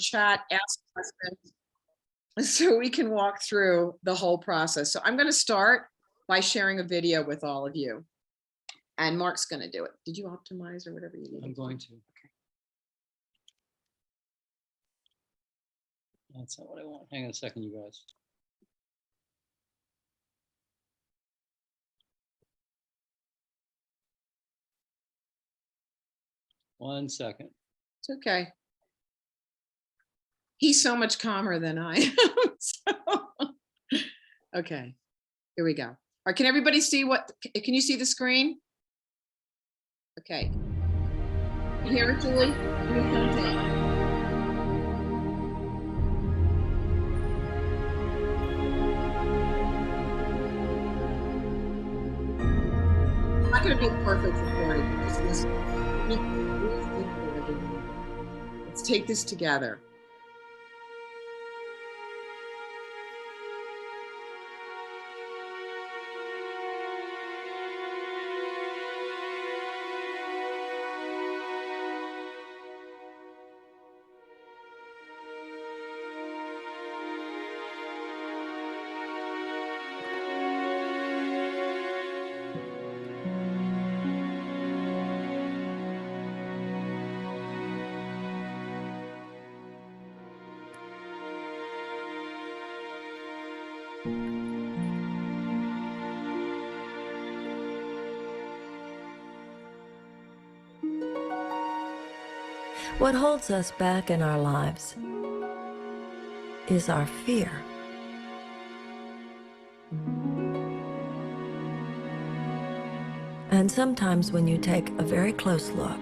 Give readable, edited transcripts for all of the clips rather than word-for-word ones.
chat, ask questions, so we can walk through the whole process. So I'm going to start by sharing a video with all of you. And Mark's going to do it. Did you optimize or whatever you need? I'm going to. Okay. That's not what I want. Hang on a second, you guys. One second. It's okay. He's so much calmer than I am. So, okay, here we go. All right, can everybody see what, can you see the screen? Okay. You hear it, Julie? Let me count down. I'm not going to be a perfect recording. Just listen. Let's take this together. What holds us back in our lives is our fear. And sometimes when you take a very close look,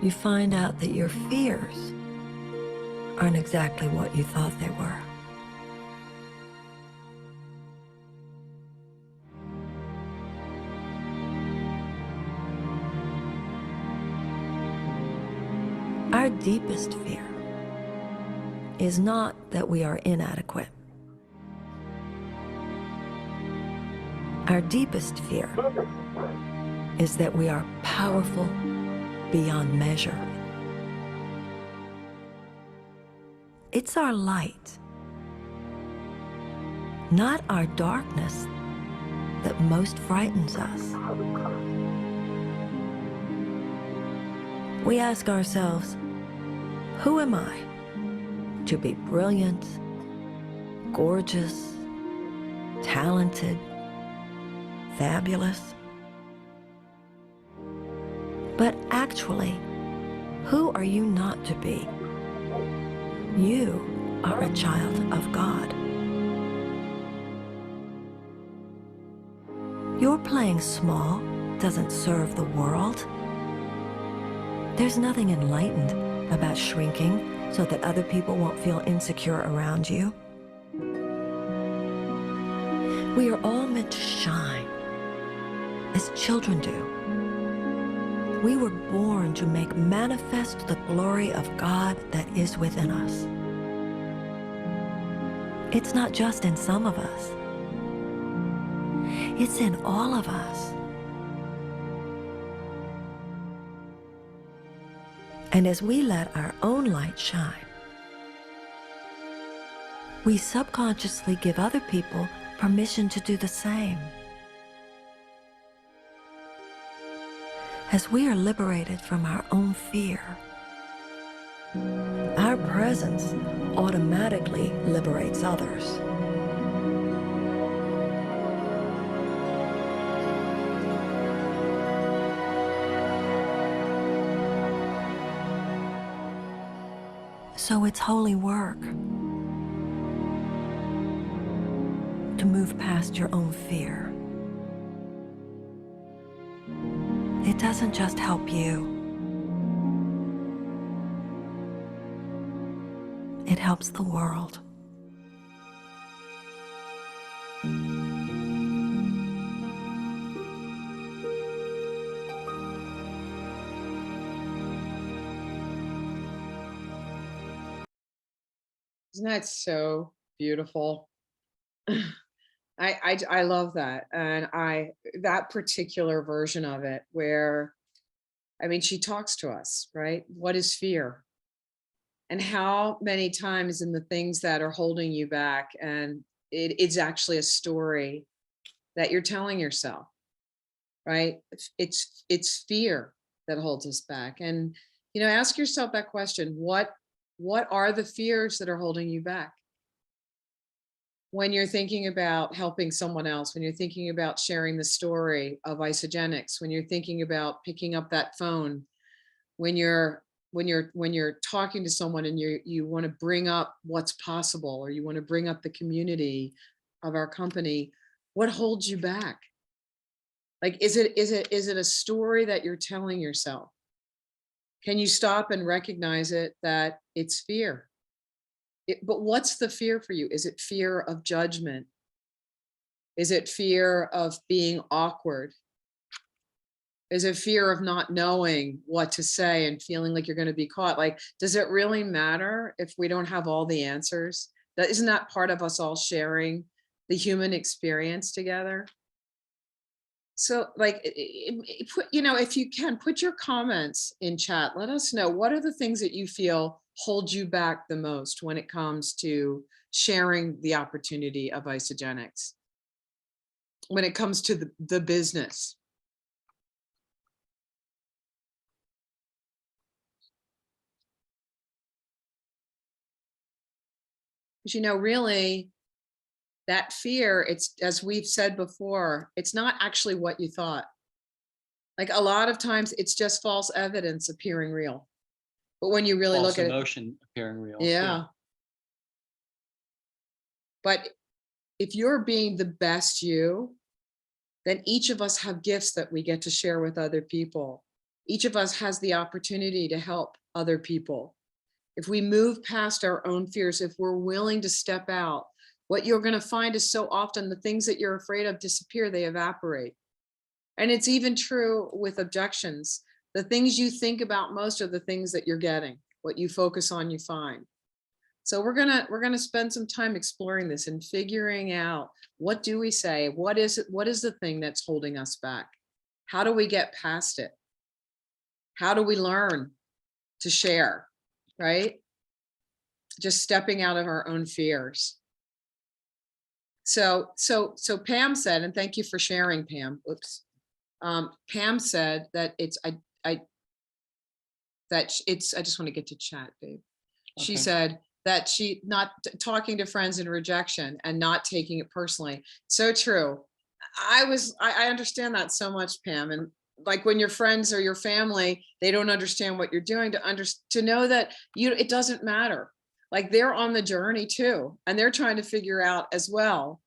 you find out that your fears aren't exactly what you thought they were. Our deepest fear is not that we are inadequate. Our deepest fear is that we are powerful beyond measure. It's our light, not our darkness, that most frightens us. We ask ourselves, who am I to be brilliant, gorgeous, talented, fabulous? But actually, who are you not to be? You are a child of God. Your playing small doesn't serve the world. There's nothing enlightened about shrinking so that other people won't feel insecure around you. We are all meant to shine, as children do. We were born to make manifest the glory of God that is within us. It's not just in some of us. It's in all of us. And as we let our own light shine, we subconsciously give other people permission to do the same. As we are liberated from our own fear, our presence automatically liberates others. So it's holy work to move past your own fear. It doesn't just help you. It helps the world. Isn't that so beautiful? I love that. And that particular version of it where, I mean, she talks to us, right? What is fear? And how many times in the things that are holding you back, and it's actually a story that you're telling yourself, right? It's fear that holds us back. And, ask yourself that question, what are the fears that are holding you back? When you're thinking about helping someone else, when you're thinking about sharing the story of isogenics, when you're thinking about picking up that phone, when you're talking to someone and you want to bring up what's possible, or you want to bring up the community of our company, what holds you back? Like, is it a story that you're telling yourself? Can you stop and recognize it, that it's fear? But what's the fear for you? Is it fear of judgment? Is it fear of being awkward? Is it fear of not knowing what to say and feeling like you're going to be caught? Like, does it really matter if we don't have all the answers? Isn't that part of us all sharing the human experience together? So, like, if you can, put your comments in chat. Let us know, what are the things that you feel hold you back the most when it comes to sharing the opportunity of isogenics, when it comes to the business. Because, really, that fear, it's, as we've said before, it's not actually what you thought. Like, a lot of times it's just false evidence appearing real. But when you really False look at it, emotion appearing real. yeah. But if you're being the best you, then each of us have gifts that we get to share with other people. Each of us has the opportunity to help other people. If we move past our own fears, if we're willing to step out, what you're going to find is, so often the things that you're afraid of disappear, they evaporate. And it's even true with objections. The things you think about most are the things that you're getting. What you focus on, you find. So we're gonna spend some time exploring this and figuring out, what do we say? What is it? What is the thing that's holding us back? How do we get past it? How do we learn to share, right? Just stepping out of our own fears. So Pam said, and thank you for sharing, Pam. Oops. Pam said that I just want to get to chat, babe. She Okay. said that she not talking to friends in rejection and not taking it personally. So true. I understand that so much, Pam. And like, when your friends or your family, they don't understand what you're doing, to know that it doesn't matter. Like, they're on the journey too, and they're trying to figure out as well.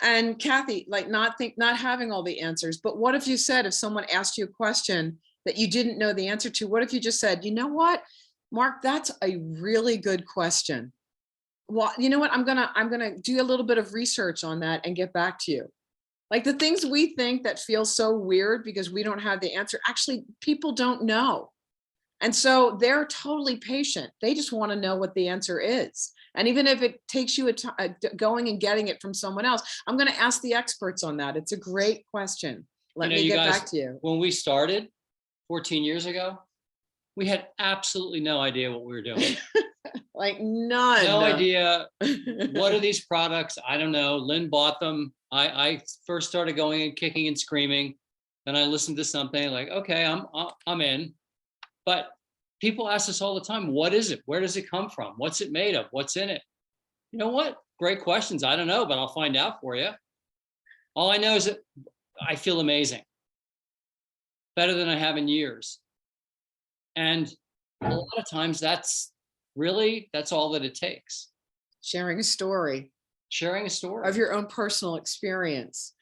And Kathy, like, not having all the answers, but what if you said, if someone asked you a question that you didn't know the answer to, what if you just said, you know what, Mark, that's a really good question. Well, you know what, I'm gonna do a little bit of research on that and get back to you. Like, the things we think that feel so weird because we don't have the answer, actually people don't know. And so they're totally patient. They just want to know what the answer is. And even if it takes you going and getting it from someone else, I'm going to ask the experts on that. It's a great question. Let me you get guys, back to you. When we started 14 years ago, we had absolutely no idea what we were doing. Like, none. No idea. What are these products? I don't know. Lynn bought them. I first started going and kicking and screaming. Then I listened to something like, okay, I'm in. But people ask us all the time, what is it? Where does it come from? What's it made of? What's in it? You know what? Great questions. I don't know, but I'll find out for you. All I know is that I feel amazing. Better than I have in years. And a lot of times that's all that it takes. Sharing a story. Sharing a story. Of your own personal experience.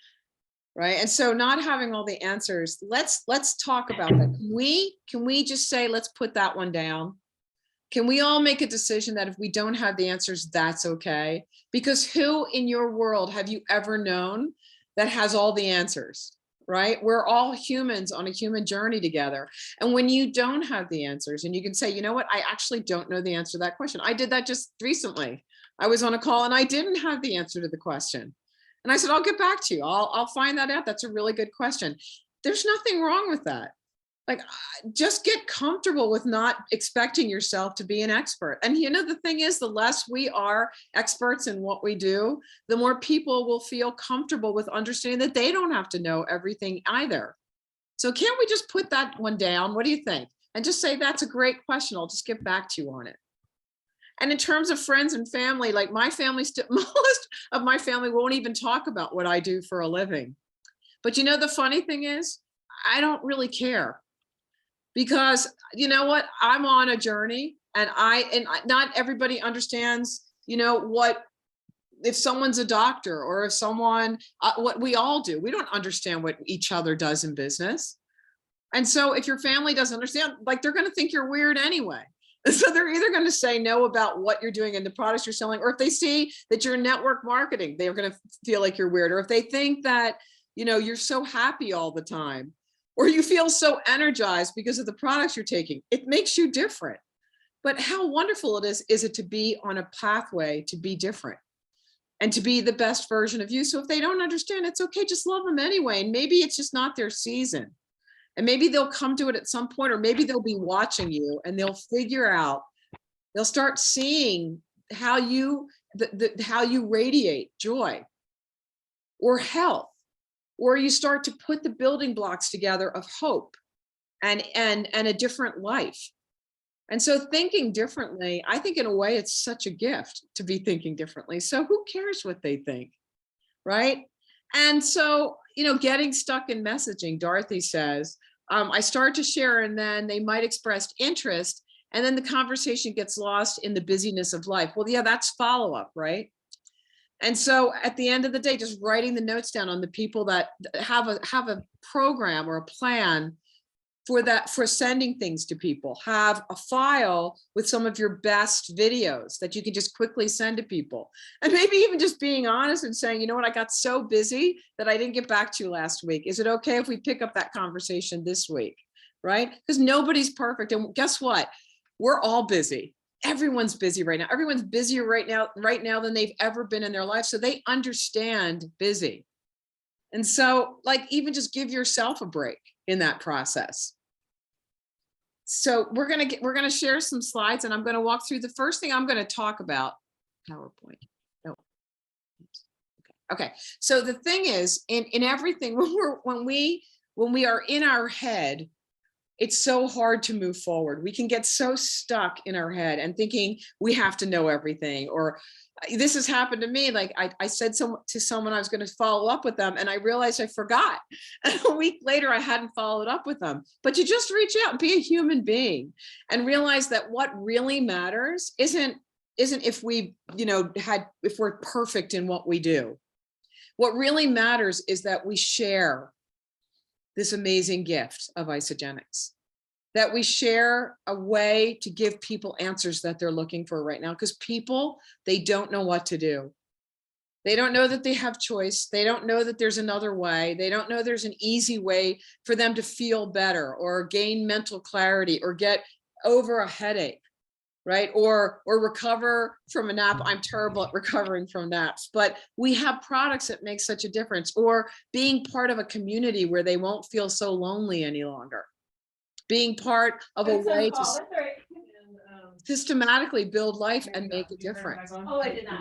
Right. And so, not having all the answers, let's talk about that. Can we just say, let's put that one down? Can we all make a decision that if we don't have the answers, that's okay? Because who in your world have you ever known that has all the answers? Right? We're all humans on a human journey together. And when you don't have the answers, and you can say, you know what, I actually don't know the answer to that question. I did that just recently. I was on a call and I didn't have the answer to the question. And I said, I'll get back to you. I'll find that out. That's a really good question. There's nothing wrong with that. Like, just get comfortable with not expecting yourself to be an expert. And you know, the thing is, the less we are experts in what we do, the more people will feel comfortable with understanding that they don't have to know everything either. So can't we just put that one down? What do you think? And just say, that's a great question. I'll just get back to you on it. And in terms of friends and family, like my family, most of my family won't even talk about what I do for a living. But you know, the funny thing is, I don't really care. Because you know what, I'm on a journey, and not everybody understands, you know, what if someone's a doctor, or if someone, what we all do. We don't understand what each other does in business. And so if your family doesn't understand, like, they're going to think you're weird anyway. So they're either going to say no about what you're doing and the products you're selling, or if they see that you're network marketing, they're going to feel like you're weird. Or if they think that, you know, you're so happy all the time, or you feel so energized because of the products you're taking, it makes you different. But how wonderful it is it to be on a pathway to be different and to be the best version of you. So if they don't understand, it's okay, just love them anyway. And maybe it's just not their season. And maybe they'll come to it at some point, or maybe they'll be watching you and they'll figure out, they'll start seeing how you, how you radiate joy or health, or you start to put the building blocks together of hope and a different life. And so thinking differently, I think in a way it's such a gift to be thinking differently. So who cares what they think, right? And so, you know, getting stuck in messaging, Dorothy says, I start to share and then they might express interest, and then the conversation gets lost in the busyness of life. Well, yeah, that's follow-up, right? And so at the end of the day, just writing the notes down on the people that have a program or a plan for that, for sending things to people. Have a file with some of your best videos that you can just quickly send to people. And maybe even just being honest and saying, you know what, I got so busy that I didn't get back to you last week. Is it okay if we pick up that conversation this week? Right? Because nobody's perfect. And guess what? We're all busy. Everyone's busy right now. Everyone's busier right now than they've ever been in their life. So they understand busy. And so, like, even just give yourself a break in that process. So we're gonna share some slides, and I'm going to walk through the first thing I'm going to talk about. PowerPoint. No. Okay. So the thing is, in everything, when we are in our head, it's so hard to move forward. We can get so stuck in our head and thinking we have to know everything. Or this has happened to me. Like I said to someone I was going to follow up with them, and I realized I forgot. And a week later, I hadn't followed up with them. But you just reach out and be a human being and realize that what really matters isn't if we, you know, if we're perfect in what we do. What really matters is that we share this amazing gift of Isagenix, that we share a way to give people answers that they're looking for right now. Because people, they don't know what to do. They don't know that they have choice. They don't know that there's another way. They don't know there's an easy way for them to feel better or gain mental clarity or get over a headache, right? Or recover from a nap. I'm terrible at recovering from naps, but we have products that make such a difference. Or being part of a community where they won't feel so lonely any longer. Being part of a way to systematically build life and make a difference in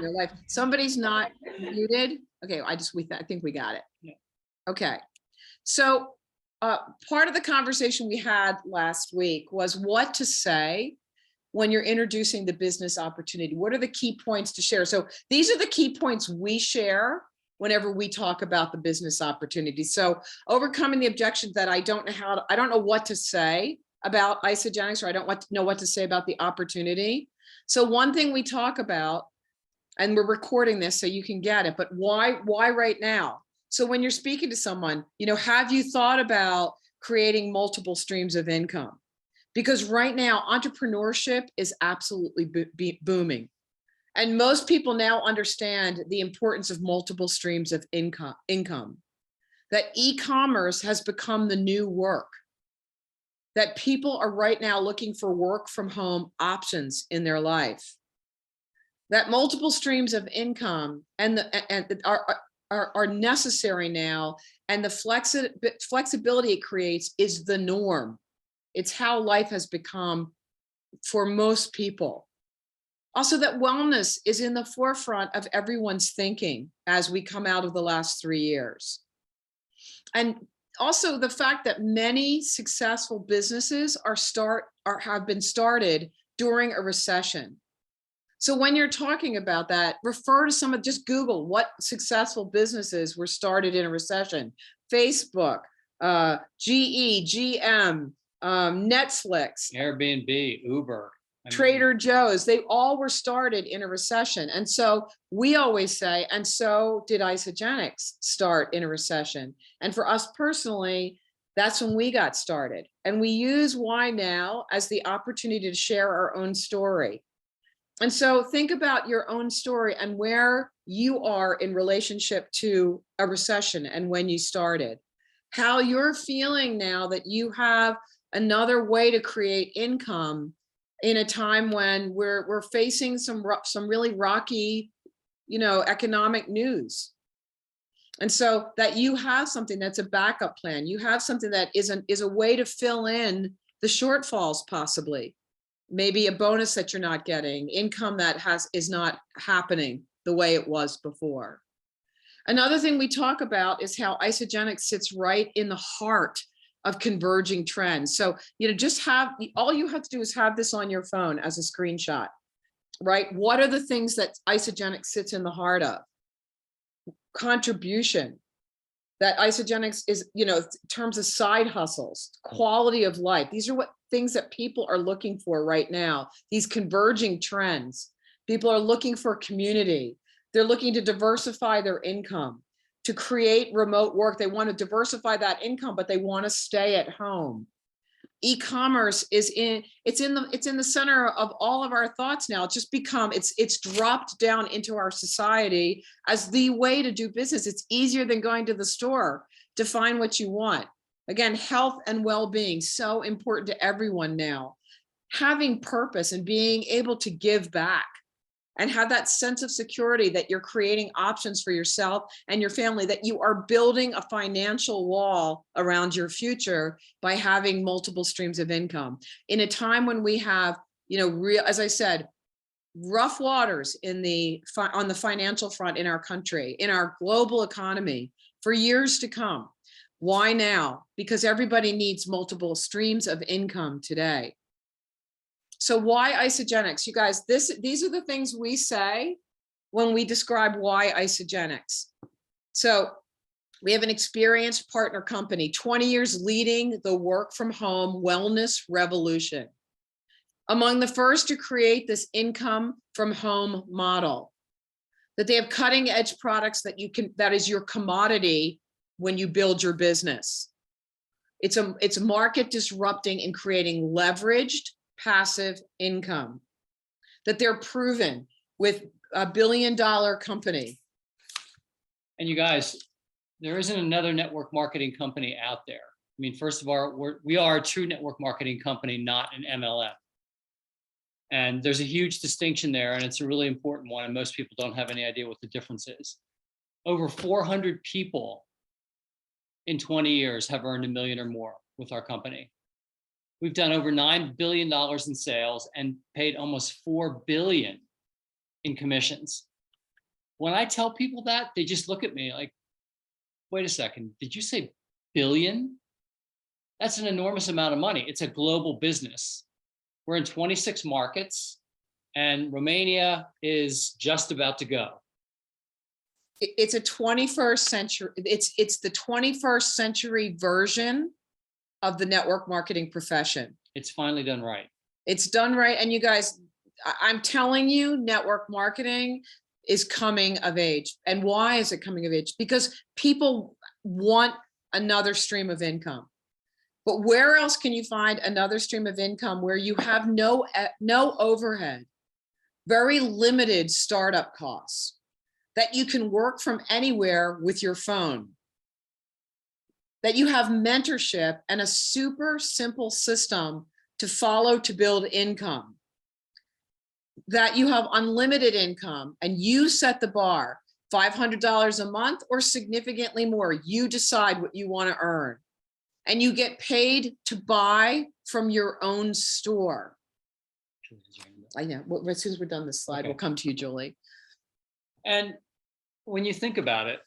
your life. Somebody's not muted. Okay, I think we got it. Yeah. Okay, so part of the conversation we had last week was what to say when you're introducing the business opportunity. What are the key points to share? So these are the key points we share whenever we talk about the business opportunity. So overcoming the objections that I don't know what to say about Isagenix, or I don't know what to say about the opportunity. So one thing we talk about, and we're recording this so you can get it, but why right now? So when you're speaking to someone, you know, have you thought about creating multiple streams of income? Because right now, entrepreneurship is absolutely booming. And most people now understand the importance of multiple streams of income, that e-commerce has become the new work, that people are right now looking for work from home options in their life, that multiple streams of income are necessary now, and the flexibility it creates is the norm. It's how life has become for most people. Also, that wellness is in the forefront of everyone's thinking as we come out of the last 3 years. And also the fact that many successful businesses have been started during a recession. So when you're talking about that, refer to just Google what successful businesses were started in a recession. Facebook, GE, GM, Netflix, Airbnb, Uber. Trader Joe's, they all were started in a recession. And so we always say, and so did Isogenics start in a recession. And for us personally, that's when we got started. And we use Why Now as the opportunity to share our own story. And so think about your own story and where you are in relationship to a recession and when you started. How you're feeling now that you have another way to create income in a time when we're facing some really rocky, economic news. And so that you have something that's a backup plan. You have something that is a way to fill in the shortfalls, possibly. Maybe a bonus that you're not getting, income that is not happening the way it was before. Another thing we talk about is how Isogenics sits right in the heart of converging trends. So, all you have to do is have this on your phone as a screenshot, right? What are the things that Isogenics sits in the heart of? Contribution. That Isogenics is, in terms of side hustles, quality of life. These are what things that people are looking for right now, these converging trends. People are looking for community. They're looking to diversify their income, to create remote work. They want to diversify that income, but they want to stay at home. E-commerce it's in the center of all of our thoughts now. It's just it's dropped down into our society as the way to do business. It's easier than going to the store to find what you want. Again, health and well-being, so important to everyone now. Having purpose and being able to give back and have that sense of security that you're creating options for yourself and your family, that you are building a financial wall around your future by having multiple streams of income. In a time when we have, as I said, rough waters on the financial front in our country, in our global economy for years to come. Why now? Because everybody needs multiple streams of income today. So why Isogenics? You guys, these are the things we say when we describe why Isogenics. So we have an experienced partner company, 20 years leading the work from home wellness revolution. Among the first to create this income from home model, that they have cutting edge products that is your commodity when you build your business. It's market disrupting and creating leveraged passive income, that they're proven with $1 billion company. And you guys, there isn't another network marketing company out there. I mean, first of all, we are a true network marketing company, not an MLM. And there's a huge distinction there, and it's a really important one, and most people don't have any idea what the difference is. Over 400 people in 20 years have earned $1 million or more with our company. We've done over $9 billion in sales and paid almost $4 billion in commissions. When I tell people that, they just look at me like, wait a second, did you say billion? That's an enormous amount of money. It's a global business. We're in 26 markets, and Romania is just about to go. It's a 21st century, it's the 21st century version of the network marketing profession. It's finally done right. It's done right. And you guys, I'm telling you, network marketing is coming of age. And why is it coming of age? Because people want another stream of income. But where else can you find another stream of income where you have no overhead, very limited startup costs, that you can work from anywhere with your phone, that you have mentorship and a super simple system to follow to build income, that you have unlimited income and you set the bar, $500 a month or significantly more. You decide what you want to earn. and you get paid to buy from your own store. I know, well, as soon as we're done this slide, Okay. we'll come to you, Julie. And when you think about it,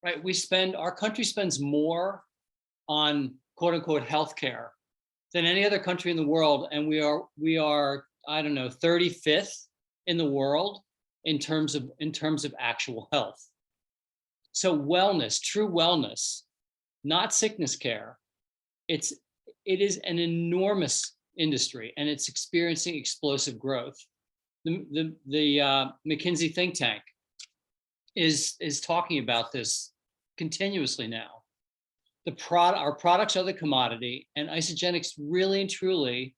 right, our country spends more on quote unquote healthcare than any other country in the world. And we are, I don't know, 35th in the world in terms of actual health. So wellness, true wellness, not sickness care. It is an enormous industry, and it's experiencing explosive growth. The McKinsey think tank is talking about this continuously now. Our products are the commodity, and Isagenix really and truly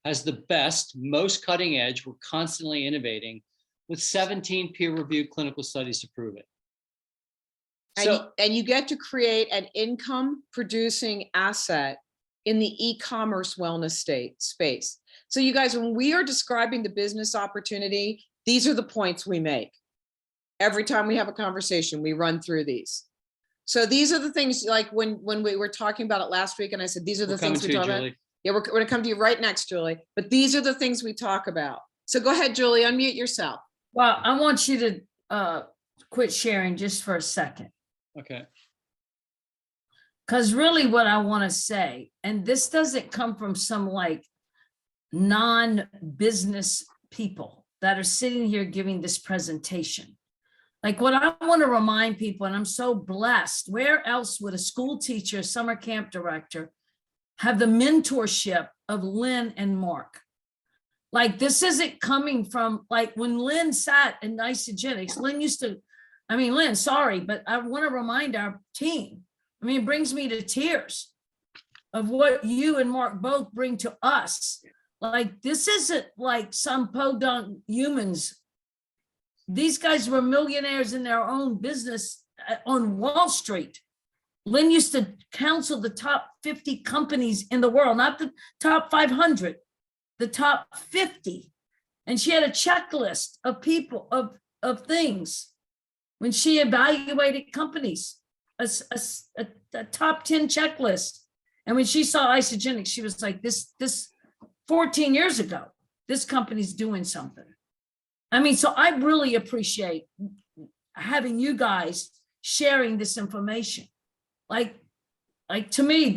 has the best, most cutting edge. We're constantly innovating with 17 peer-reviewed clinical studies to prove it. And you get to create an income producing asset in the e-commerce wellness space. So you guys, when we are describing the business opportunity, these are the points we make. Every time we have a conversation, we run through these. So these are the things, like when we were talking about it last week, and I said, these are the things we talk about. Yeah, we're going to come to you right next, Julie. But these are the things we talk about. So go ahead, Julie, unmute yourself. Well, I want you to quit sharing just for a second. Okay. Because really what I want to say, and this doesn't come from some like non-business people that are sitting here giving this presentation. Like what I want to remind people, and I'm so blessed, where else would a school teacher, summer camp director have the mentorship of Lynn and Mark? Like this isn't coming from, like when Lynn sat in Isagenix, Lynn used to, I mean, Lynn, sorry, but I want to remind our team, I mean, it brings me to tears of what you and Mark both bring to us. Like, this isn't like some podunk humans. These guys were millionaires in their own business on Wall Street. Lynn used to counsel the top 50 companies in the world, not the top 500, the top 50. And she had a checklist of people, of things when she evaluated companies, a top 10 checklist. And when she saw Isagenix, she was like, this 14 years ago, this company's doing something. I mean, so I really appreciate having you guys sharing this information. Like to me,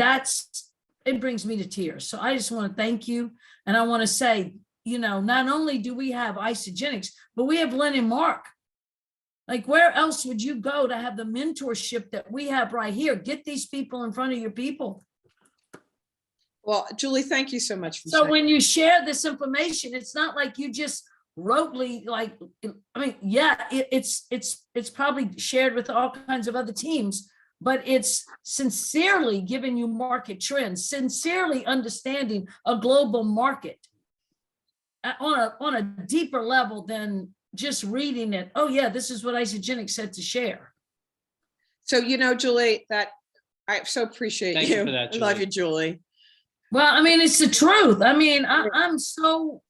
it brings me to tears. So I just want to thank you. And I want to say, you know, not only do we have Isagenix, but we have Lynn and Mark. Like, where else would you go to have the mentorship that we have right here? Get these people in front of your people. Well, Julie, thank you so much. So when you share this information, it's not like you just rotely, like, I mean, yeah, it's probably shared with all kinds of other teams, but it's sincerely giving you market trends, sincerely understanding a global market on a deeper level than just reading it. Oh yeah, this is what Isagenix said to share. So, you know, Julie, that I so appreciate Thank you for that, I love you, Julie. Well, I mean, it's the truth. I mean, I'm so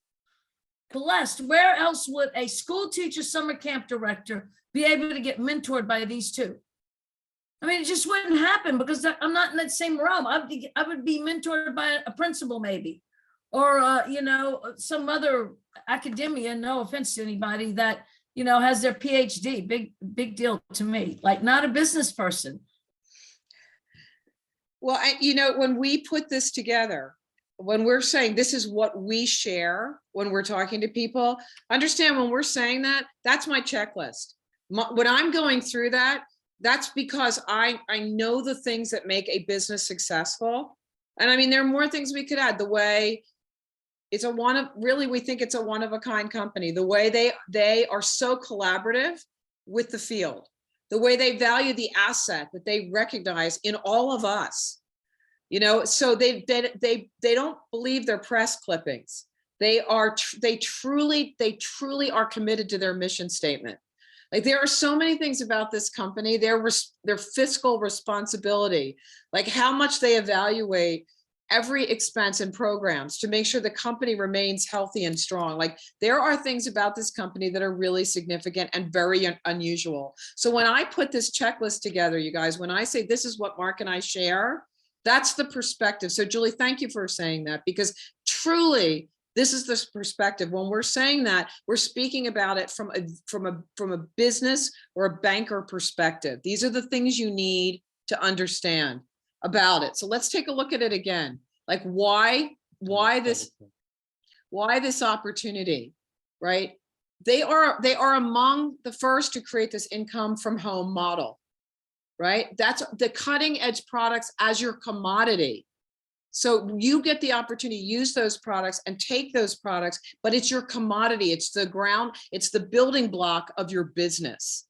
blessed. Where else would a school teacher, summer camp director be able to get mentored by these two? I mean, it just wouldn't happen because I'm not in that same realm. I would be mentored by a principal maybe, or, you know, some other academia, no offense to anybody that, you know, has their PhD, big deal to me, like not a business person. Well, you know, when we put this together, when we're saying this is what we share, when we're talking to people, understand when we're saying that, that's my checklist. When I'm going through that, that's because I know the things that make a business successful. And I mean, there are more things we could add. The way it's we think it's a one of a kind company. The way they are so collaborative with the field, the way they value the asset that they recognize in all of us, you know, so they don't believe their press clippings. They truly are committed to their mission statement. Like, there are so many things about this company, their fiscal responsibility, like how much they evaluate every expense and programs to make sure the company remains healthy and strong. Like, there are things about this company that are really significant and very unusual. So when I put this checklist together, you guys, when I say this is what Mark and I share, That's the perspective. So Julie, thank you for saying that, because truly, this is the perspective. When we're saying that, we're speaking about it from a business or a banker perspective. These are the things you need to understand about it. So let's take a look at it again. Like why this opportunity, right? They are among the first to create this income from home model, right? That's the cutting edge products as your commodity. So you get the opportunity to use those products and take those products, but it's your commodity. It's the ground, it's the building block of your business,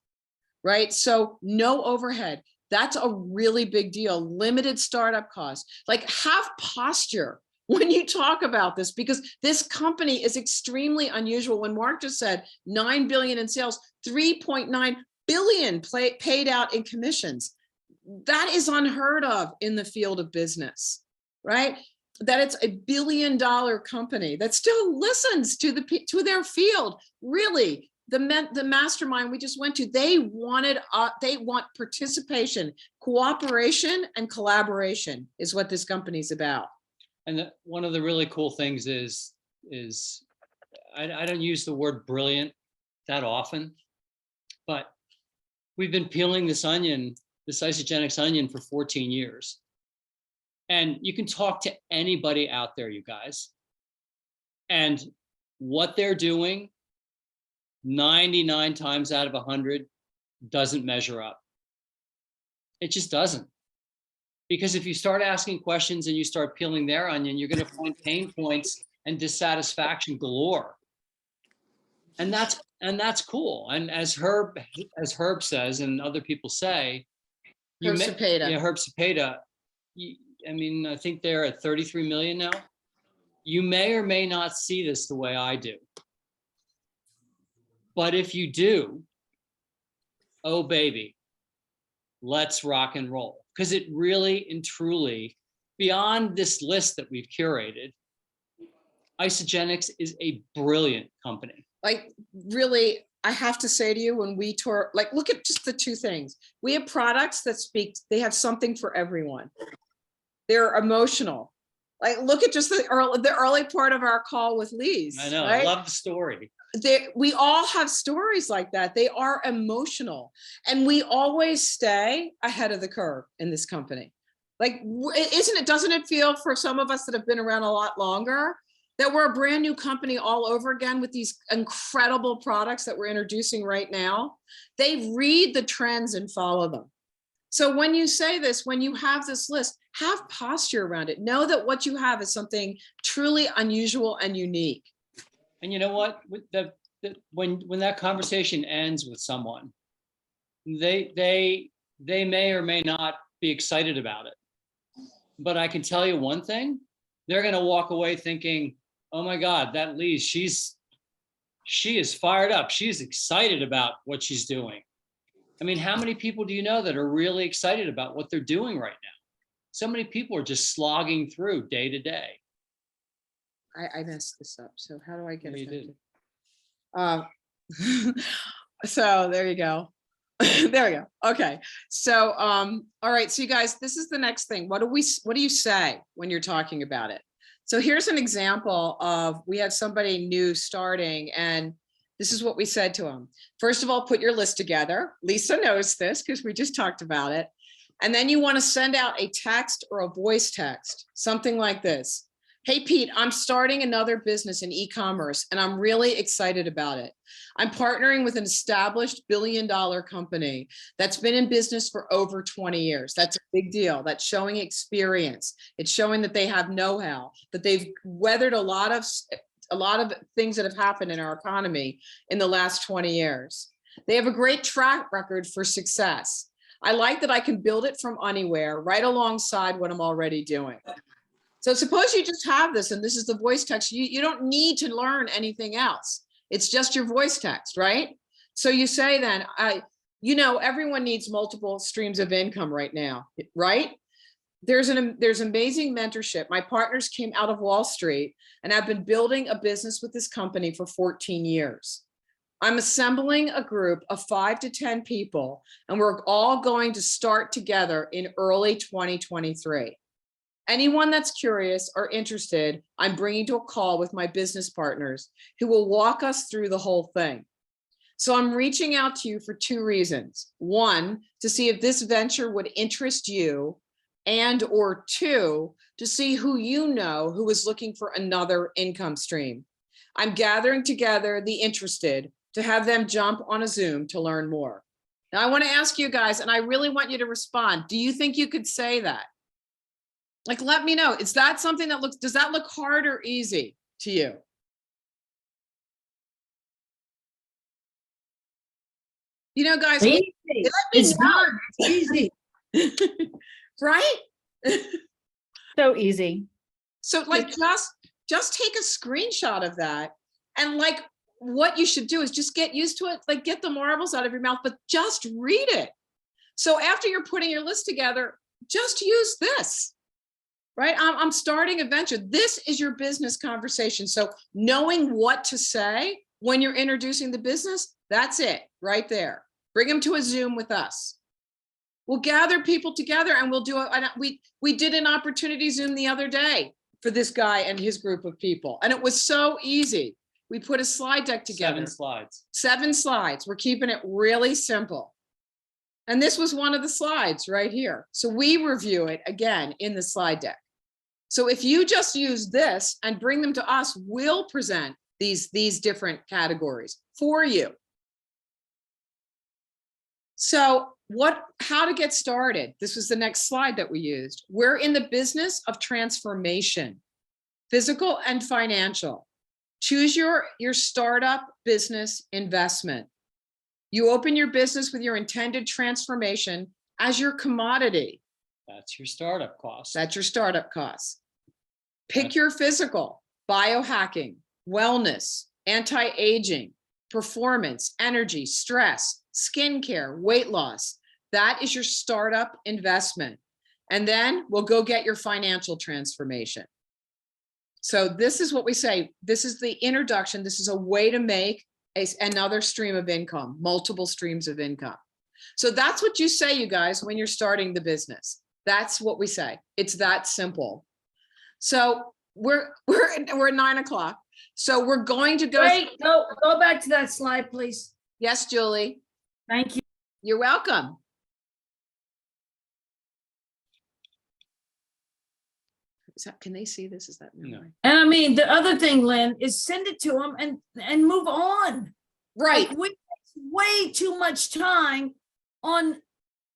right? So no overhead. That's a really big deal. Limited startup costs. Like, have posture when you talk about this, because this company is extremely unusual. When Mark just said 9 billion in sales, 3.9 billion paid out in commissions. That is unheard of in the field of business, right? That it's $1 billion company that still listens to their field. Really, the mastermind we just went to, they want participation, cooperation, and collaboration is what this company's about. And one of the really cool things is I don't use the word brilliant that often, but we've been peeling this onion, this Isagenix onion, for 14 years. And you can talk to anybody out there, you guys. And what they're doing, 99 times out of 100, doesn't measure up. It just doesn't. Because if you start asking questions and you start peeling their onion, you're going to find pain points and dissatisfaction galore. And that's cool. And as Herb says, and other people say, Herb Cepeda. Yeah, Herb Cepeda. I mean, I think they're at 33 million now. You may or may not see this the way I do. But if you do, oh baby, let's rock and roll. Because it really and truly, beyond this list that we've curated, Isagenix is a brilliant company. Like, really, I have to say to you, when we tour, like, look at just the two things. We have products that speak, they have something for everyone. They're emotional. Like, look at just the early part of our call with Lise. I know, right? I love the story. We all have stories like that. They are emotional, and we always stay ahead of the curve in this company. Like, doesn't it feel, for some of us that have been around a lot longer, that we're a brand new company all over again with these incredible products that we're introducing right now? They read the trends and follow them. So when you say this, when you have this list, have posture around it. Know that what you have is something truly unusual and unique. And you know what? When that conversation ends with someone, they may or may not be excited about it. But I can tell you one thing: they're going to walk away thinking, "Oh my God, that Lise, she is fired up. She's excited about what she's doing." I mean, how many people do you know that are really excited about what they're doing right now? So many people are just slogging through day to day. I messed this up. So how do I get it? So there you go. There we go. Okay. So, all right. So you guys, this is the next thing. What do you say when you're talking about it? So here's an example of, we have somebody new starting, and this is what we said to him. First of all, put your list together. Lisa knows this because we just talked about it. And then you want to send out a text or a voice text, something like this. Hey, Pete, I'm starting another business in e-commerce, and I'm really excited about it. I'm partnering with an established billion-dollar company that's been in business for over 20 years. That's a big deal. That's showing experience. It's showing that they have know-how, that they've weathered a lot of things that have happened in our economy in the last 20 years. They have a great track record for success. I like that I can build it from anywhere, right alongside what I'm already doing. So suppose you just have this, and this is the voice text. You don't need to learn anything else. It's just your voice text, right? So you say then, everyone needs multiple streams of income right now, right? There's amazing mentorship. My partners came out of Wall Street, and I've been building a business with this company for 14 years. I'm assembling a group of 5 to 10 people, and we're all going to start together in early 2023. Anyone that's curious or interested, I'm bringing to a call with my business partners who will walk us through the whole thing. So I'm reaching out to you for two reasons. One, to see if this venture would interest you, and or two, to see who you know who is looking for another income stream. I'm gathering together the interested to have them jump on a Zoom to learn more. Now I want to ask you guys, and I really want you to respond. Do you think you could say that? Like, let me know. Is that something that looks, does that look hard or easy to you? You know, guys, let me It's know. not, it's easy. Right? So easy. So like, just take a screenshot of that. And like, what you should do is just get used to it. Like, get the marbles out of your mouth, but just read it. So after you're putting your list together, just use this, right? I'm starting a venture. This is your business conversation. So knowing what to say when you're introducing the business, that's it right there. Bring them to a Zoom with us. We'll gather people together and we'll do it. We did an opportunity Zoom the other day for this guy and his group of people. And it was so easy. We put a slide deck together. 7 slides. 7 slides. We're keeping it really simple. And this was one of the slides right here. So we review it again in the slide deck. So if you just use this and bring them to us, we'll present these different categories for you. So how to get started? This was the next slide that we used. We're in the business of transformation, physical and financial. Choose your startup business investment. You open your business with your intended transformation as your commodity. That's your startup cost. That's your startup costs. Pick your physical, biohacking, wellness, anti-aging, performance, energy, stress, skincare, weight loss. That is your startup investment. And then we'll go get your financial transformation. So this is what we say. This is the introduction. This is a way to make another stream of income, multiple streams of income. So that's what you say, you guys, when you're starting the business. That's what we say. It's that simple. So we're at 9 o'clock. So we're going to go. Wait, go back to that slide, please. Yes, Julie. Thank you. You're welcome. Can they see this? Is that no? No. And I mean, the other thing, Lynn, is send it to them and move on. Right. Like, we waste way too much time on,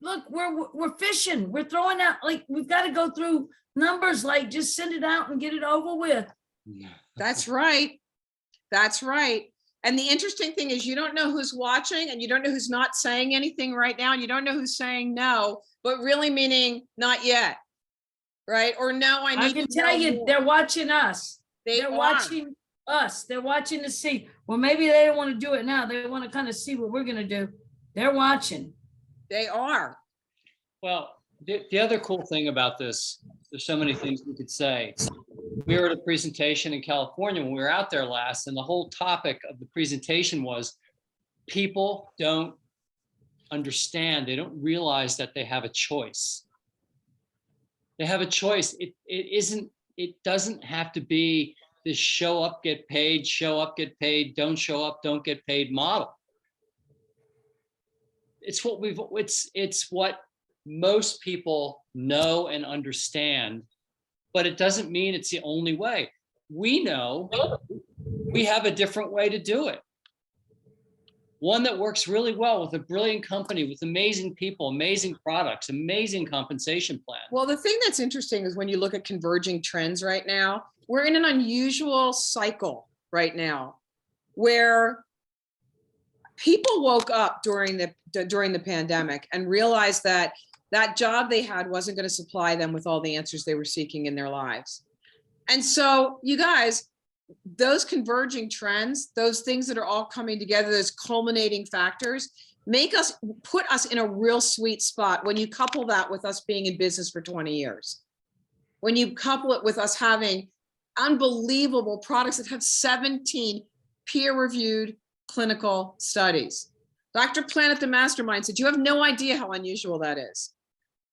look, we're fishing. We're throwing out, like, we've got to go through numbers, like just send it out and get it over with. That's right. That's right. And the interesting thing is you don't know who's watching and you don't know who's not saying anything right now. And you don't know who's saying no, but really meaning not yet. Right? Or no, I can tell you, they're watching us. They're are. watching us. They're watching to see, well, maybe they don't want to do it now. They want to kind of see what we're going to do. They're watching. They are. Well, the other cool thing about this, there's so many things we could say. We were at a presentation in California when we were out there last, and the whole topic of the presentation was people don't understand. They don't realize that they have a choice. They have a choice. It doesn't have to be this show up, get paid, don't show up, don't get paid model. It's what most people know and understand, but it doesn't mean it's the only way. We know we have a different way to do it. One that works really well with a brilliant company, with amazing people, amazing products, amazing compensation plan. Well, the thing that's interesting is when you look at converging trends right now, we're in an unusual cycle right now where people woke up during the pandemic and realized that that job they had wasn't going to supply them with all the answers they were seeking in their lives. And so you guys, those converging trends, those things that are all coming together, those culminating factors, put us in a real sweet spot when you couple that with us being in business for 20 years. When you couple it with us having unbelievable products that have 17 peer-reviewed clinical studies. Dr. Planet, the mastermind, said, you have no idea how unusual that is.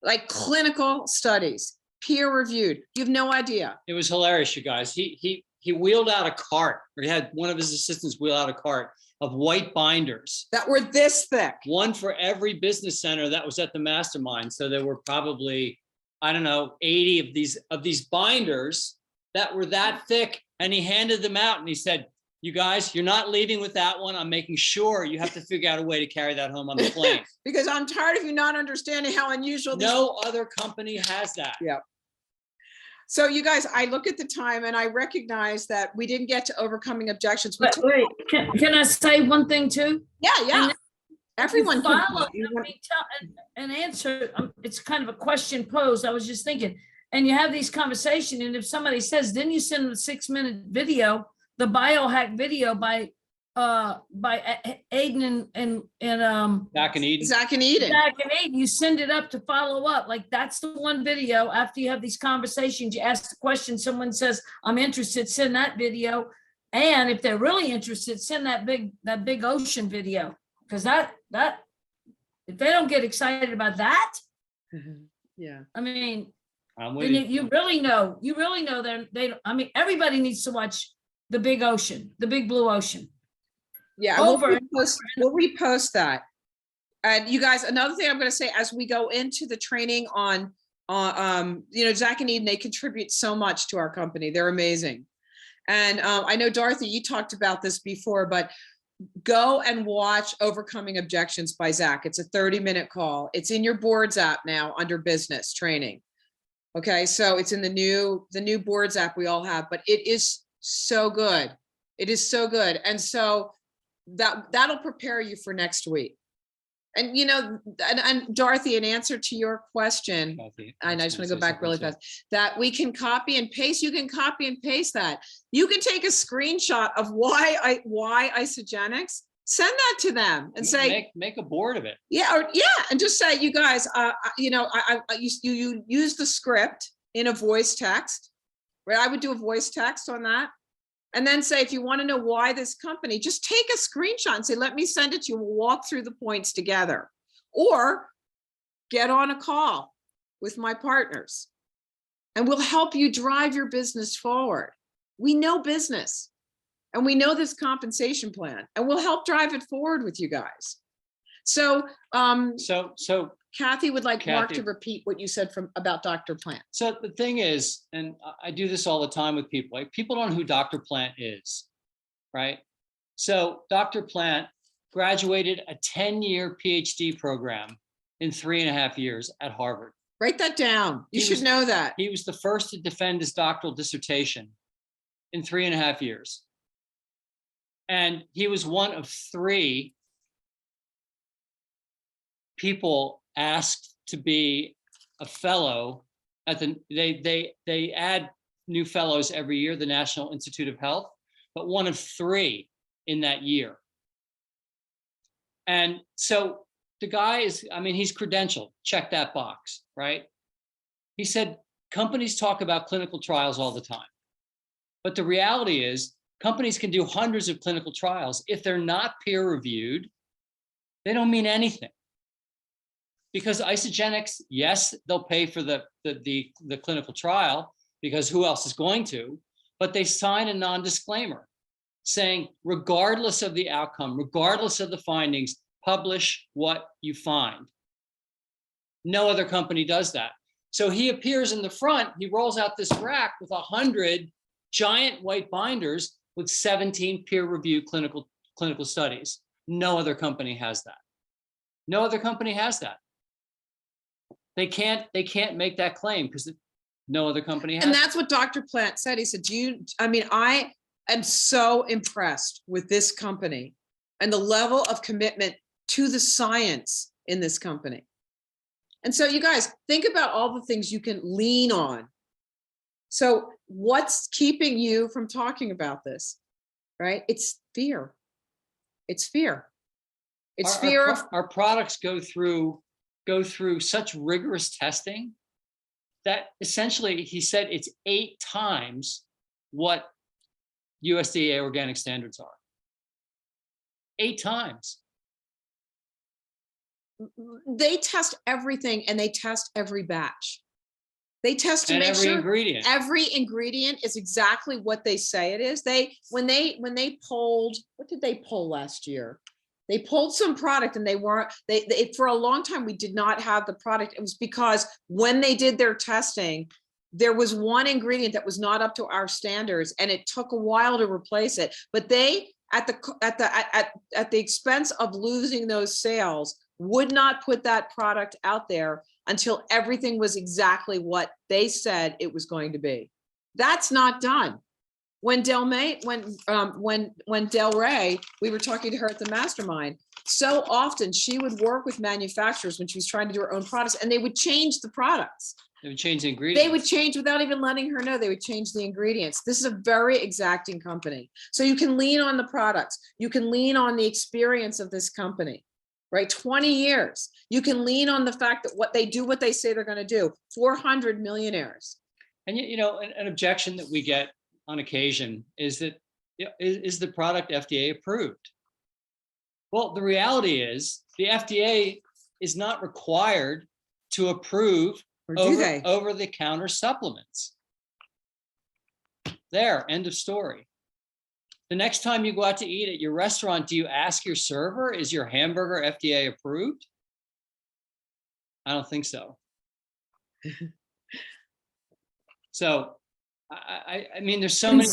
Like clinical studies, peer reviewed. You have no idea. It was hilarious, you guys. He wheeled out a cart, or he had one of his assistants wheel out a cart of white binders, That were this thick. one for every business center that was at the mastermind. So there were probably, I don't know, 80 of these binders that were that thick. And he handed them out and he said, you guys, you're not leaving with that one. I'm making sure you have to figure out a way to carry that home on the plane. Because I'm tired of you not understanding how unusual these. No other company has that. Yeah. So you guys, I look at the time and I recognize that we didn't get to overcoming objections. We But took- wait, can I say one thing too? yeah. And Everyone You can- follow, you want- an answer, it's kind of a question posed. I was just thinking, and you have these conversations, and if somebody says, didn't you send a 6-minute video, the biohack video by Aiden and Back in Eden. Zach and Eden. Zach and Aiden, you send it up to follow up. Like, that's the one video. After you have these conversations, you ask the question, someone says, I'm interested, send that video. And if they're really interested, send that big ocean video. Because that if they don't get excited about that, Yeah. I mean, I'm with then you. you really know I mean, everybody needs to watch the big ocean, the big blue ocean. Yeah, Over. we'll repost that. And you guys, another thing I'm going to say, as we go into the training on, Zach and Eden, they contribute so much to our company. They're amazing. And I know, Dorothy, you talked about this before, but go and watch Overcoming Objections by Zach. It's a 30-minute call. It's in your boards app now under business training. Okay, so it's in the new boards app we all have, but it is so good. It is so good. And so that'll prepare you for next week. And and Dorothy, in answer to your question, I just want to go back really fast, that we can copy and paste. You can copy and paste that. You can take a screenshot of why isogenics, send that to them and say, make a board of it. And just say, you guys, you use the script in a voice text, right? I would do a voice text on that. And then say, if you want to know why this company, just take a screenshot and say, let me send it to you. We'll walk through the points together. Or get on a call with my partners and we'll help you drive your business forward. We know business and we know this compensation plan and we'll help drive it forward with you guys. So Kathy would like Mark to repeat what you said about Dr. Plant. So the thing is, and I do this all the time with people, like people don't know who Dr. Plant is, right? So Dr. Plant graduated a 10-year PhD program in 3.5 years at Harvard. Write that down. You should know that. He was the first to defend his doctoral dissertation in 3.5 years. And he was one of 3 people asked to be a fellow at they add new fellows every year, the National Institute of Health, but one of 3 in that year. And so the guy is, I mean, he's credentialed, check that box, right? He said, companies talk about clinical trials all the time, but the reality is companies can do hundreds of clinical trials. If they're not peer reviewed, they don't mean anything. Because isogenics, yes, they'll pay for the clinical trial because who else is going to, but they sign a non-disclaimer saying, regardless of the outcome, regardless of the findings, publish what you find. No other company does that. So he appears in the front, he rolls out this rack with 100 giant white binders with 17 peer-reviewed clinical studies. No other company has that. No other company has that. They can't make that claim because no other company has. And that's what Dr. Plant said. He said, I am so impressed with this company and the level of commitment to the science in this company. And so you guys think about all the things you can lean on. So what's keeping you from talking about this, right? It's fear. It's fear. It's fear of our products go through such rigorous testing that essentially he said it's 8 times what USDA organic standards are. 8 times. They test everything and they test every batch. They test to And make every sure ingredient. every ingredient is exactly what they say it is. When they polled, what did they poll last year? They polled some product and they weren't, for a long time, we did not have the product. It was because when they did their testing, there was one ingredient that was not up to our standards and it took a while to replace it. But they, at the expense of losing those sales, would not put that product out there until everything was exactly what they said it was going to be. That's not done. When Del Rey, we were talking to her at the mastermind, so often she would work with manufacturers when she was trying to do her own products, and they would change the products. They would change the ingredients. They would change without even letting her know. They would change the ingredients. This is a very exacting company. So you can lean on the products. You can lean on the experience of this company, right? 20 years. You can lean on the fact that what they do, what they say they're going to do. 400 millionaires. And you know, an objection that we get on occasion is that, is the product FDA approved? Well, the reality is the FDA is not required to approve Or do they? over-the-counter supplements. There, end of story. The next time you go out to eat at your restaurant, do you ask your server, is your hamburger FDA approved? I don't think so. So, I mean, there's so many.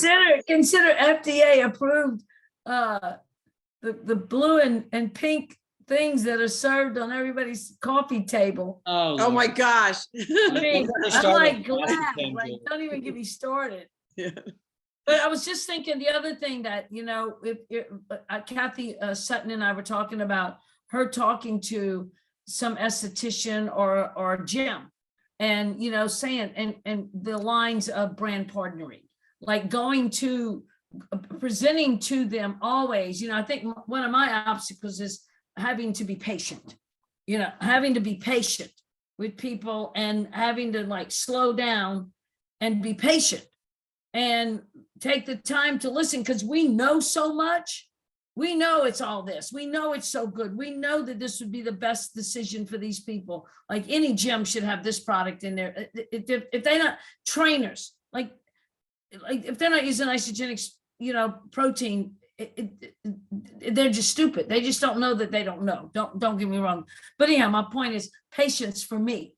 Consider FDA approved the blue and pink things that are served on everybody's coffee table. Oh Lord. my gosh. I mean, Let's I'm start like with glad, plastic like, things. don't even get me started. Yeah. But I was just thinking the other thing that, you know, if Kathy Sutton and I were talking about her talking to some esthetician or gym and, you know, saying, and the lines of brand partnering, like going to, presenting to them always, you know, I think one of my obstacles is having to be patient, you know, having to be patient with people and having to like slow down and be patient and take the time to listen, because we know so much. We know it's all this. We know it's so good. We know that this would be the best decision for these people. Like any gym should have this product in there. If they're not trainers, like if they're not using isogenic, you know, protein, they're just stupid. They just don't know that they don't know. Don't get me wrong. But anyhow, my point is patience for me.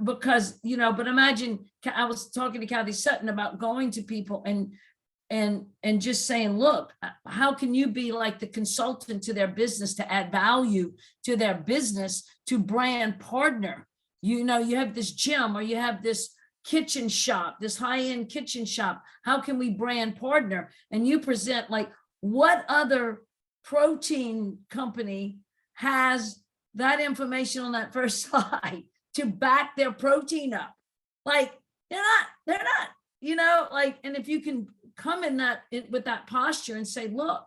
Because, you know, but imagine, I was talking to Kathy Sutton about going to people and just saying, look, how can you be like the consultant to their business to add value to their business, to brand partner? You know, you have this gym or you have this kitchen shop, this high-end kitchen shop. How can we brand partner? And you present like, what other protein company has that information on that first slide to back their protein up? Like they're not, you know, like, and if you can come in that with that posture and say, look,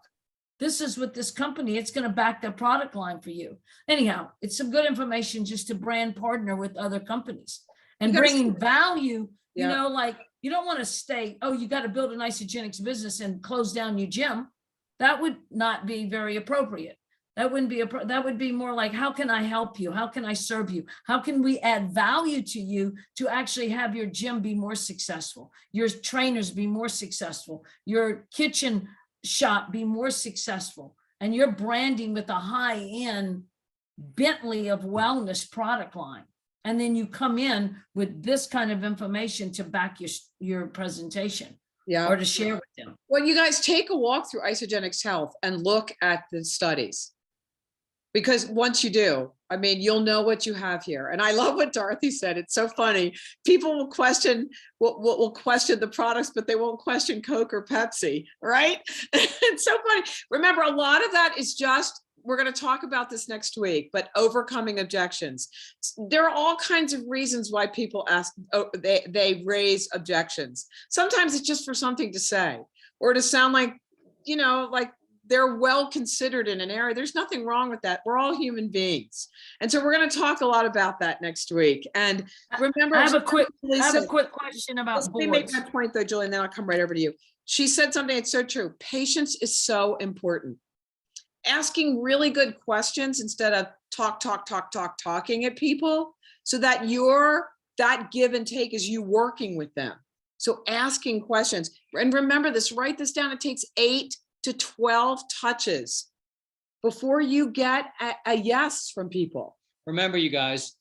this is what this company, it's going to back their product line for you. Anyhow, it's some good information just to brand partner with other companies and bringing value, you know, like you don't want to stay, oh, you got to build an isogenics business and close down your gym. That would not be very appropriate. That wouldn't be that would be more like, how can I help you? How can I serve you? How can we add value to you to actually have your gym be more successful, your trainers be more successful, your kitchen shop be more successful, and your branding with a high-end Bentley of wellness product line. And then you come in with this kind of information to back your presentation. Yeah. Or to share with them. Well, you guys take a walk through Isogenics Health and look at the studies. Because once you do, I mean, you'll know what you have here. And I love what Dorothy said. It's so funny. People will question the products, but they won't question Coke or Pepsi, right? It's so funny. Remember, a lot of that is just, we're going to talk about this next week, but overcoming objections. There are all kinds of reasons why people ask, they raise objections. Sometimes it's just for something to say or to sound like, you know, like they're well considered in an area. There's nothing wrong with that. We're all human beings. And so we're going to talk a lot about that next week. And remember, I have a quick question about let me make boards. that point though, Julie, and then I'll come right over to you. She said something that's so true. Patience is so important. Asking really good questions instead of talking at people so that you're that give and take is you working with them. So asking questions, and remember this, write this down. It takes 8 to 12 touches before you get a yes from people. Remember, you guys,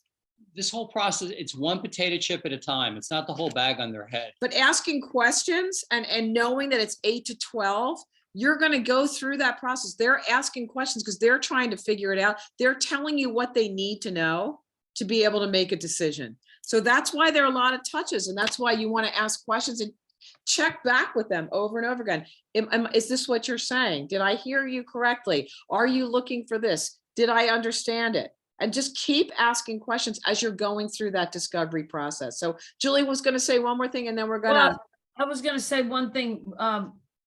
this whole process, it's one potato chip at a time. It's not the whole bag on their head. But asking questions and knowing that it's 8 to 12, you're going to go through that process. They're asking questions because they're trying to figure it out. They're telling you what they need to know to be able to make a decision. So that's why there are a lot of touches, and that's why you want to ask questions and check back with them over and over again. Is this what you're saying? Did I hear you correctly? Are you looking for this? Did I understand it? And just keep asking questions as you're going through that discovery process. So Julie was going to say one more thing, and then we're going to. Well, I was gonna say one thing.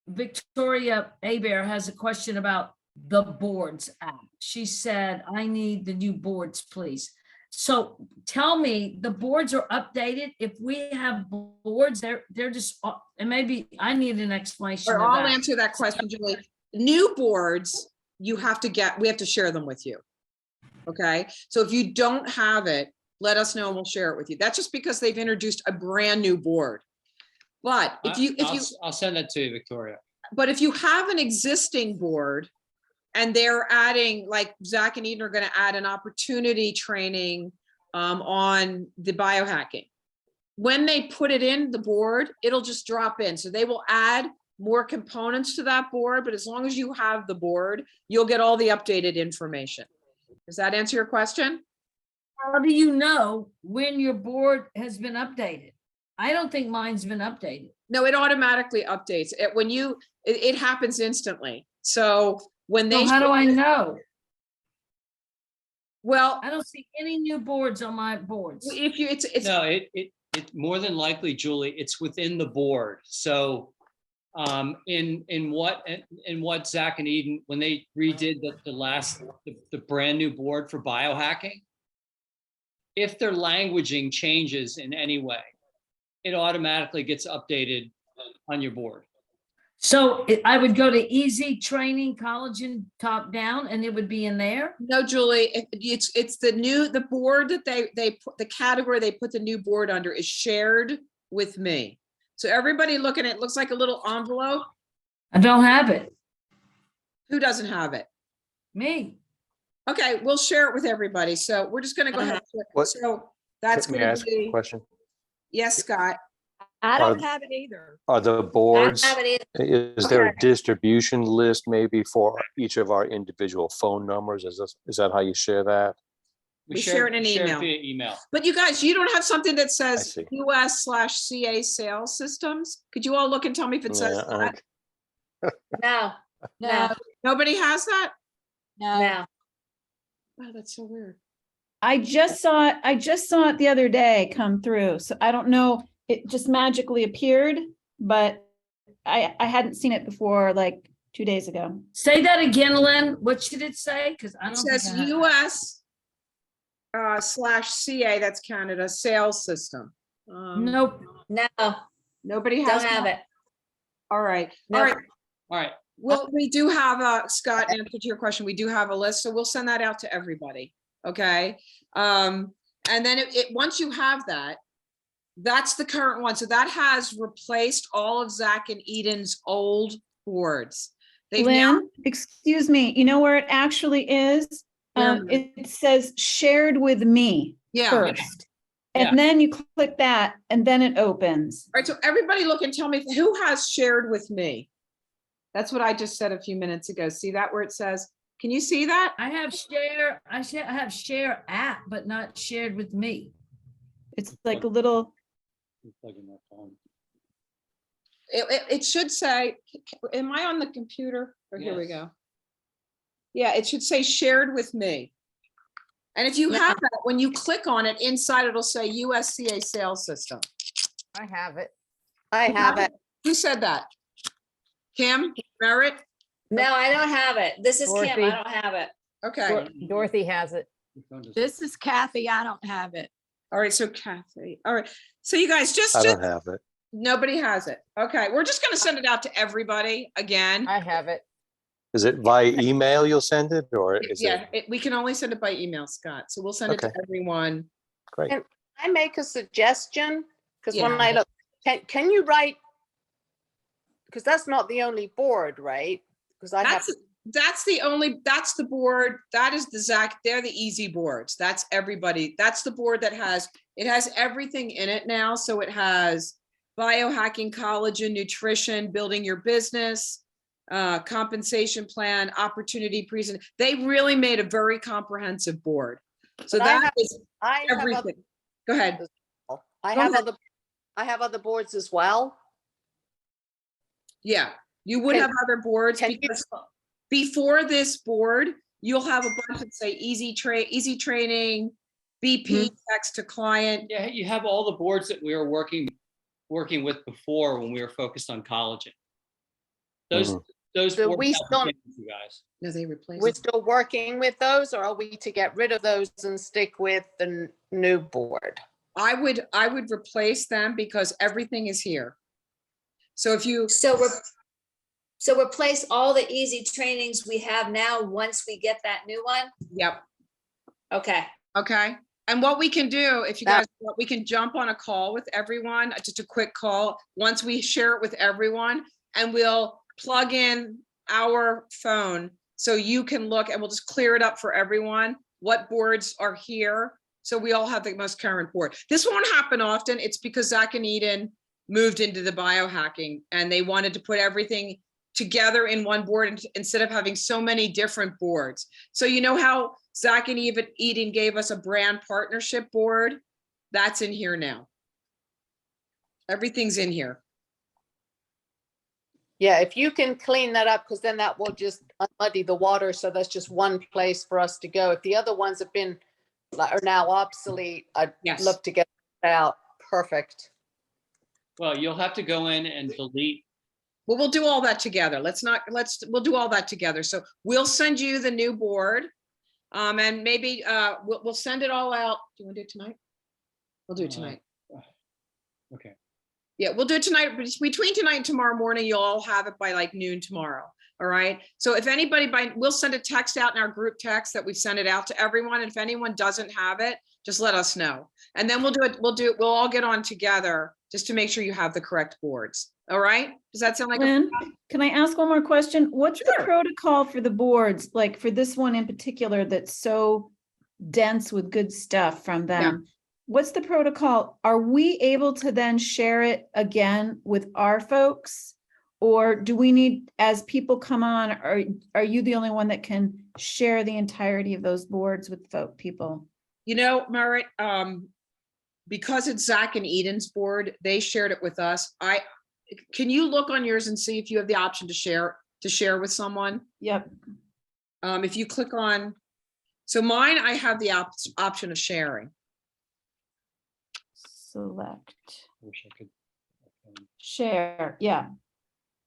Victoria Abear has a question about the boards app. She said, I need the new boards, please. So tell me, the boards are updated. If we have boards, they're just, and maybe I need an explanation of I'll that. answer that question, Julie. New boards, we have to share them with you. Okay, so if you don't have it, let us know and we'll share it with you. That's just because they've introduced a brand new board. But I'll send that to you, Victoria. but if you have an existing board and they're adding, like Zach and Eden are going to add an opportunity training on the biohacking. When they put it in the board, it'll just drop in. So they will add more components to that board, but as long as you have the board, you'll get all the updated information. Does that answer your question? How do you know when your board has been updated? I don't think mine's been updated. No, it automatically updates it when it happens instantly. So when they, So how do I know? well, I don't see any new boards on my boards. if you, it's No, it more than likely, Julie, it's within the board. So in what Zach and Eden, when they redid the brand new board for biohacking, if their languaging changes in any way, it automatically gets updated on your board. So I would go to Easy Training Collagen top down and it would be in there? no, Julie, it's the board that they put, the category they put the new board under is shared with me. So everybody looking at it looks like a little envelope. I don't have it. Who doesn't have it? Me. Okay, we'll share it with everybody. So we're just gonna go ahead. What- So that's May I gonna ask a be, question? yes, Scott. I don't have it either. Are the boards, have it either. is there a distribution list maybe for each of our individual phone numbers? Is that how you share that? We share it in an email. Via email. But you guys, you don't have something that says see. US/CA sales systems? Could you all look and tell me if it says Yeah, that? No, no, Nobody has that? no. Wow, that's so weird. I just saw it the other day come through. So I don't know, it just magically appeared, but I hadn't seen it before, like 2 days ago. Say that again, Lynn. What should it say? Because I It don't think says I have it. US/CA, that's Canada, sales system. Nope. No, Nobody has don't have that? it. All right, No. all right. All right. Well, we do have Scott, answer to your question, we do have a list, so we'll send that out to everybody, okay? And then once you have that, that's the current one. So that has replaced all of Zach and Eden's old boards. They've now, Lynn, excuse me, you know where it actually is? Where? It says shared with me yeah. first. Yeah. And then you click that and then it opens. All right, so everybody look and tell me who has shared with me. That's what I just said a few minutes ago. See that where it says, can you see that? I have share app, but not shared with me. It's like a little, Plug in my phone. It should say, am I on the computer? Or here we Yes. go. Yeah, it should say shared with me. And if you have that, when you click on it, inside it'll say USCA sales system. I have it. I have it. Who said that? Kim, Merritt? No, I don't have it. This is Kim. Dorothy. I don't have it. Okay, Dorothy has it. This is Kathy. I don't have it. all right, so Kathy, all right. So you guys I don't have it. nobody has it. Okay, we're just gonna send it out to everybody again. I have it. Is it via email you'll send it or is it? Yeah, we can only send it by email, Scott. So we'll send it to Okay. everyone. Great. I make a suggestion? Because when Yeah. I look, can you write? Because that's not the only board, right? Because I have, That's the board, that is they're the easy boards. That's everybody. That's the board that it has everything in it now. So it has biohacking, collagen, nutrition, building your business, compensation plan, opportunity present. They really made a very comprehensive board. So But I that have- is I have other, everything. Go ahead. I Go have ahead. other, I have other boards as well. Yeah, you would Can- have other boards can you- because before this board, you'll have a bunch that say easy training, BP, text to client. Yeah, you have all the boards that we were working with before when we were focused on collagen. Those So boards we have still- changed, you guys. No, they replaced. We're still working with those, or are we to get rid of those and stick with the new board? I would replace them because everything is here. So if you, So replace all the easy trainings we have now once we get that new one? yep, Okay. okay. And what we can do, if you guys, want, we can jump on a call with everyone, just a quick call, once we share it with everyone, and we'll plug in our phone so you can look, and we'll just clear it up for everyone, what boards are here. So we all have the most current board. This won't happen often. It's because Zach and Eden moved into the biohacking and they wanted to put everything together in one board instead of having so many different boards. So you know how Zach and Eden gave us a brand partnership board? That's in here now. Everything's in here. Yeah, if you can clean that up, because then that will just muddy the water. So that's just one place for us to go. If the other ones are now obsolete, I'd Yes. love to get it out. Perfect. Well, you'll have to go in and delete. Well, we'll do all that together. We'll do all that together. So we'll send you the new board. And maybe we'll send it all out. Do you want to do it tonight? We'll do it tonight. Okay. Yeah, we'll do it tonight. But between tonight and tomorrow morning, you'll all have it by like noon tomorrow. All right. So if anybody we'll send a text out in our group text that we've sent it out to everyone. And if anyone doesn't have it, just let us know. And then we'll do it. We'll all get on together just to make sure you have the correct boards. All right. Does that sound like Lynn, can I ask one more question? What's the Sure. protocol for the boards, like for this one in particular that's so dense with good stuff from them? What's the protocol? Are we able to then share it again with our folks? Or do we need, as people come on, are you the only one that can share the entirety of those boards with people? You know, Merritt, because it's Zach and Eden's board, they shared it with us. Can you look on yours and see if you have the option to share with someone? Yep. If you click on, so mine, I have the option of sharing. Select, Wish I could. share, yeah.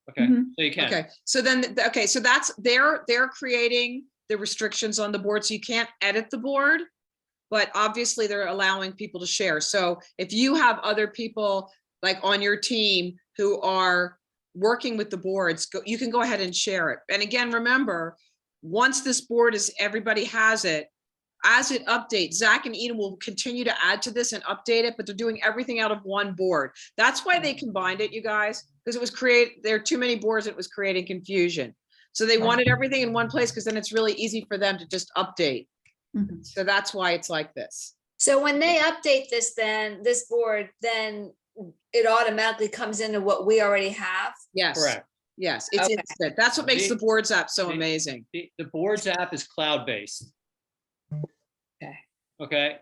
Okay, Mhm. so you can. Okay, so then, okay, so that's, they're creating the restrictions on the board, so you can't edit the board, but obviously they're allowing people to share. So if you have other people like on your team who are working with the boards, you can go ahead and share it. And again, remember, once this board everybody has it, as it updates, Zach and Eden will continue to add to this and update it, but they're doing everything out of one board. That's why they combined it, you guys, because there are too many boards, it was creating confusion. So they wanted everything in one place because then it's really easy for them to just update. Mhm. So that's why it's like this. So when they update this board, then it automatically comes into what we already have? Yes. Correct. Yes, it's Okay. instant. That's what makes the boards app so amazing. The boards app is cloud-based. Okay. Okay,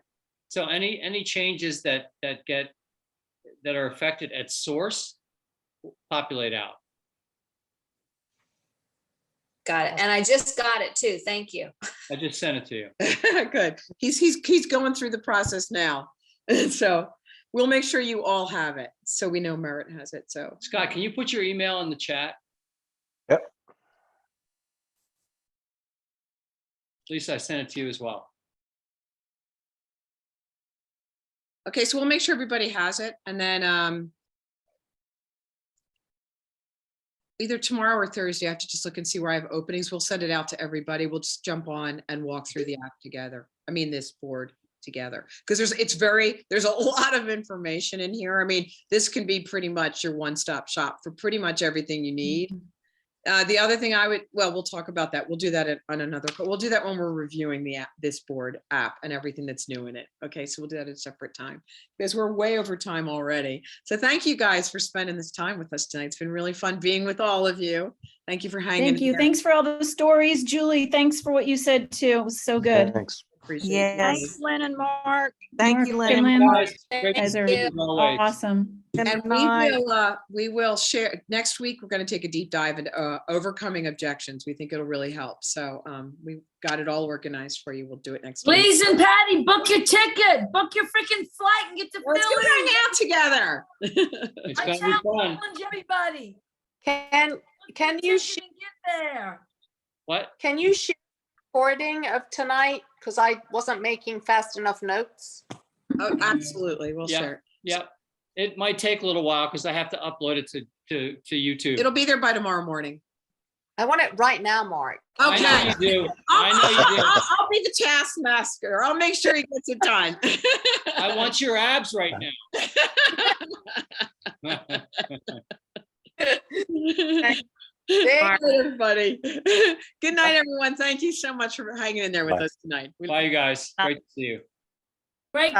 so any changes that are affected at source populate out. Got it. And I just got it too. Thank you. I just sent it to you. Good. He's going through the process now. So we'll make sure you all have it. So we know Merritt has it. So Scott, can you put your email in the chat? Yep. Lisa, I sent it to you as well. okay, so we'll make sure everybody has it, and then either tomorrow or Thursday, I have to just look and see where I have openings. We'll send it out to everybody. We'll just jump on and walk through the app together. I mean, this board. together. Because there's a lot of information in here. I mean, this can be pretty much your one-stop shop for pretty much everything you need. The other thing we'll talk about that. We'll do that on another, we'll do that when we're reviewing the app, this board app and everything that's new in it. Okay, so we'll do that at a separate time because we're way over time already. So thank you guys for spending this time with us tonight. It's been really fun being with all of you. Thank you for hanging Thank you. in there. Thanks for all the stories. Julie, thanks for what you said too. It was so good. Thanks. Appreciate Yes. it. Thanks, Lynn and Mark. Thank Mark you, and Lynn. Lynn. Guys, great to Guys see are you as always. awesome. Good And night. we will share next week. We're going to take a deep dive into overcoming objections. We think it'll really help. So we've got it all organized for you. We'll do it next week. Please and Patty, book your ticket, book your freaking flight and get to Let's go hang Philly. out together. It's I gonna be fun. challenge everybody. Can you Get there. What? can you share a recording of tonight? Because I wasn't making fast enough notes. Oh, absolutely. We'll Yeah. share. Yep. It might take a little while because I have to upload it to YouTube. It'll be there by tomorrow morning. I want it right now, Mark. I know Okay. you do. I know you do. I'll be the taskmaster. I'll make sure he gets it done. I want your abs right now. Thank you, everybody. Good night, everyone. Thank you so much for hanging in there with Bye. us tonight. Bye, you guys. Great to see you. Great. Bye.